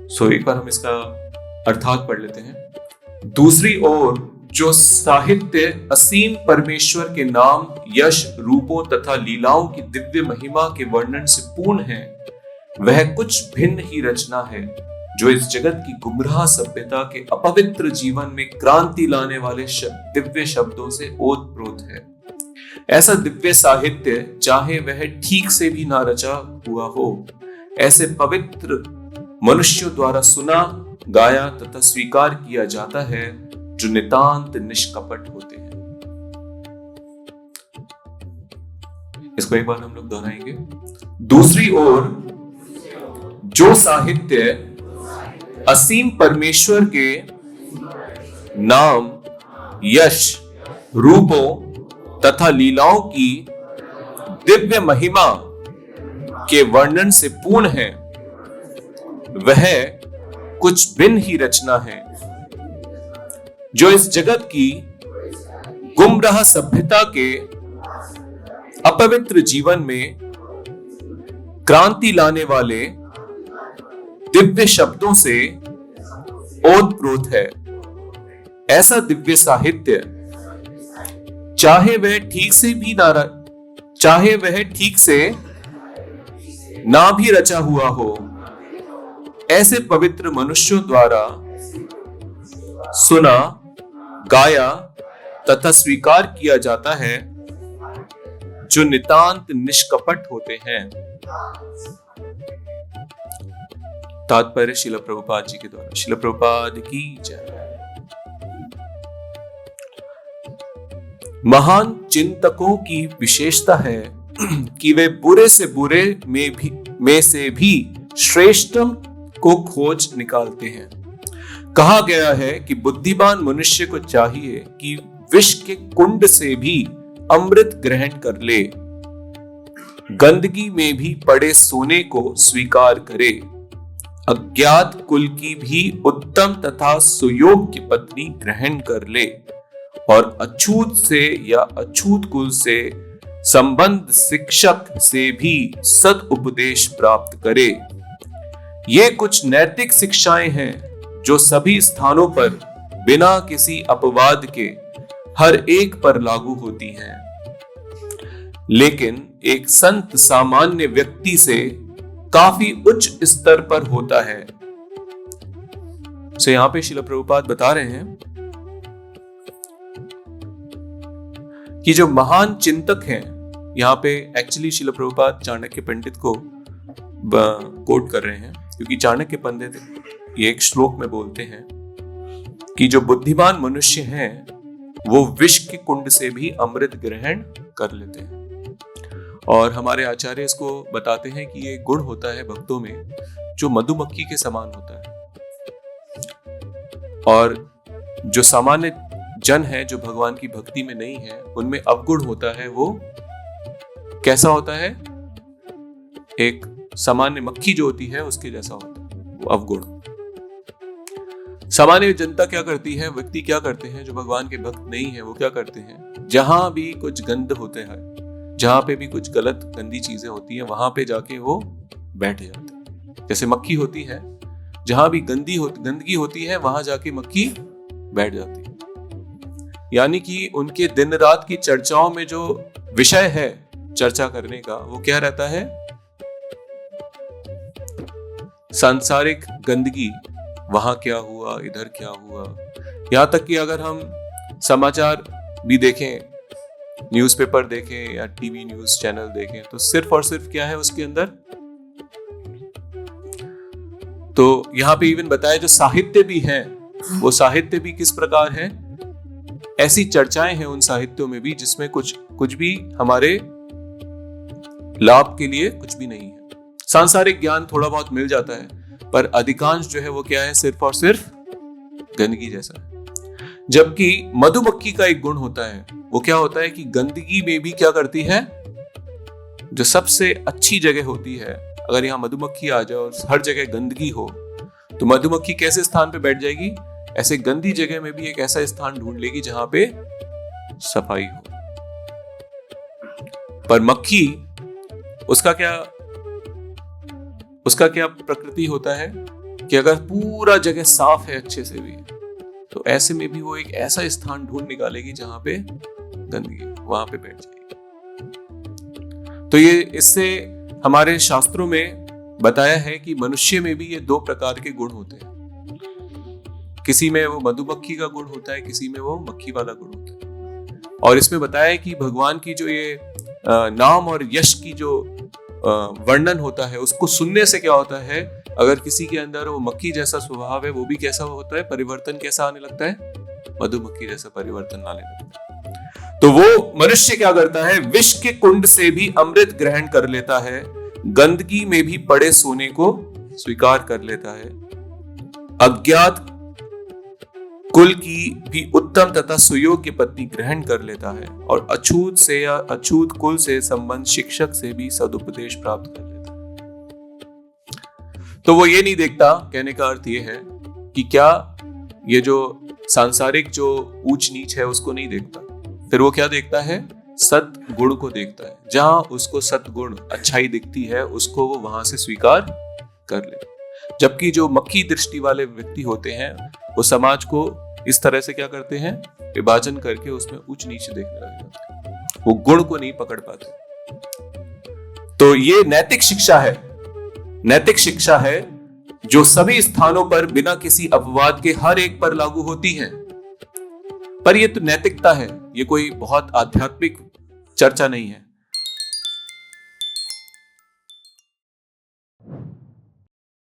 सो एक बार हम इसका अर्थात पढ़ लेते हैं। दूसरी ओर जो साहित्य असीम परमेश्वर के नाम, यश, रूपों तथा लीलाओं की दिव्य महिमा के वर्णन से पूर्ण है, वह कुछ भिन्न ही रचना है जो इस जगत की गुमराह सभ्यता के अपवित्र जीवन में क्रांति लाने वाले दिव्य शब्दों से ओतप्रोत है। ऐसा दिव्य साहित्य, चाहे वह ठीक से भी ना रचा हुआ हो, ऐसे पवित्र मनुष्यों द्वारा सुना, गाया तथा स्वीकार किया जाता है जो नितांत निष्कपट होते हैं। इसको एक बार हम लोग दोहराएंगे। दूसरी ओर जो साहित्य असीम परमेश्वर के नाम, यश, रूपों तथा लीलाओं की दिव्य महिमा के वर्णन से पूर्ण है, वह कुछ भिन्न ही रचना है जो इस जगत की गुमराह सभ्यता के अपवित्र जीवन में क्रांति लाने वाले दिव्य शब्दों से ओतप्रोत है। ऐसा दिव्य साहित्य, चाहे वह ठीक से ना भी रचा हुआ हो, ऐसे पवित्र मनुष्यों द्वारा सुना, गाया तथा स्वीकार किया जाता है जो नितांत निष्कपट होते हैं। तात्पर्य श्रील प्रभुपाद जी के द्वारा। श्रील प्रभुपाद की जय। महान चिंतकों की विशेषता है कि वे बुरे से बुरे में से भी श्रेष्ठतम को खोज निकालते हैं। कहा गया है कि बुद्धिमान मनुष्य को चाहिए कि विष के कुंड से भी अमृत ग्रहण कर ले, गंदगी में भी पड़े सोने को स्वीकार करे, अज्ञात कुल की भी उत्तम तथा सुयोग्य पत्नी ग्रहण कर ले और अछूत से या अछूत कुल से संबंध शिक्षक से भी सद उपदेश प्राप्त करे। ये कुछ नैतिक शिक्षाएं हैं जो सभी स्थानों पर बिना किसी अपवाद के हर एक पर लागू होती हैं, लेकिन एक संत सामान्य व्यक्ति से काफी उच्च स्तर पर होता है। तो यहां पे श्रील प्रभुपाद बता रहे हैं कि जो महान चिंतक हैं, यहां पे एक्चुअली श्रील प्रभुपाद चाणक्य पंडित को कोट कर रहे हैं, क्योंकि चाणक्य पंडित ये एक श्लोक में बोलते हैं कि जो बुद्धिमान मनुष्य हैं वो विष के कुंड से भी अमृत ग्रहण कर लेते हैं। और हमारे आचार्य इसको बताते हैं कि ये गुण होता है भक्तों में जो मधुमक्खी के समान होता है, और जो सामान्य जन है जो भगवान की भक्ति में नहीं है उनमें अवगुण होता है। वो कैसा होता है? एक सामान्य मक्खी जो होती है उसके जैसा होता है, वो अवगुण। सामान्य जनता क्या करती है, व्यक्ति क्या करते हैं जो भगवान के भक्त नहीं है, वो क्या करते हैं, जहां भी कुछ गंद होते हैं, जहां पे भी कुछ गलत गंदी चीजें होती हैं, वहां पे जाके वो बैठ जाते हैं। जैसे मक्खी होती है, जहां भी गंदगी होती है वहां जाके मक्खी बैठ जाती है। यानी कि उनके दिन रात की चर्चाओं में जो विषय है चर्चा करने का, वो क्या रहता है? सांसारिक गंदगी, वहां क्या हुआ, इधर क्या हुआ। यहां तक कि अगर हम समाचार भी देखें, न्यूज़पेपर देखें या टीवी न्यूज़ चैनल देखें, तो सिर्फ और सिर्फ क्या है उसके अंदर? तो यहां पे इवन बताया जो साहित्य भी है, वो साहित्य भी किस प्रकार है? ऐसी चर्चाएं हैं उन साहित्यों में भी जिसमें कुछ भी हमारे लाभ के लिए कुछ भी नहीं है। सांसारिक ज्ञान थोड़ा बहुत मिल जाता है, पर अधिकांश जो है वो क्या है? सिर्फ और सिर्फ गंदगी जैसा है। जबकि मधुमक्खी का एक गुण होता है, वो क्या होता है कि गंदगी में भी क्या करती है? जो सबसे अच्छी जगह होती है, अगर यहाँ मधुमक्खी आ जाए और हर जगह गंदगी हो, तो मधुमक्खी कैसे स्थान पे बैठ जाएगी? ऐसे गंदी जगह में भी एक ऐसा स्थान ढूंढ लेगी जहां पे सफाई हो। पर मक्खी, उसका क्या प्रकृति होता है? कि अगर पूरा जगह साफ है अच्छे से भी, तो ऐसे में भी वो एक ऐसा स्थान ढूंढ निकालेगी जहां पे गंदगी, वहां पे बैठ जाएगी। तो ये इससे हमारे शास्त्रों में बताया है कि मनुष्य में भी ये दो प्रकार के गुण होते हैं। किसी में वो मधुमक्खी का गुण होता है, किसी में वो मक्खी वाला गुण होता है। और इसमें बताया है कि भगवान की जो ये नाम और यश की जो वर्णन होता है, उसको सुनने से क्या होता है, अगर किसी के अंदर वो मक्खी जैसा स्वभाव है, वो भी कैसा होता है, परिवर्तन कैसा आने लगता है, मधुमक्खी जैसा परिवर्तन आने लगता है। तो वो मनुष्य क्या करता है, विष के कुंड से भी अमृत ग्रहण कर लेता है, गंदगी में भी पड़े सोने को स्वीकार कर लेता है, अज्ञात कुल की भी उत्तम तथा सुयोग्य पत्नी ग्रहण कर लेता है, और अछूत से या अछूत कुल से संबंध शिक्षक से भी सदुपदेश प्राप्त कर लेता है। तो वो ये नहीं देखता, कहने का अर्थ ये है कि क्या ये जो सांसारिक जो ऊंच नीच है उसको नहीं देखता, फिर वो क्या देखता है, सद्गुण को देखता है। जहां उसको सद्गुण अच्छाई दिखती है उसको वो वहां से स्वीकार कर ले। जबकि जो मक्खी दृष्टि वाले व्यक्ति होते हैं वो समाज को इस तरह से क्या करते हैं, विभाजन करके उसमें उच्च नीच देखने लग जाते हैं, वो गुण को नहीं पकड़ पाते। तो ये नैतिक शिक्षा है, नैतिक शिक्षा है जो सभी स्थानों पर बिना किसी अपवाद के हर एक पर लागू होती है। पर ये तो नैतिकता है, ये कोई बहुत आध्यात्मिक चर्चा नहीं है।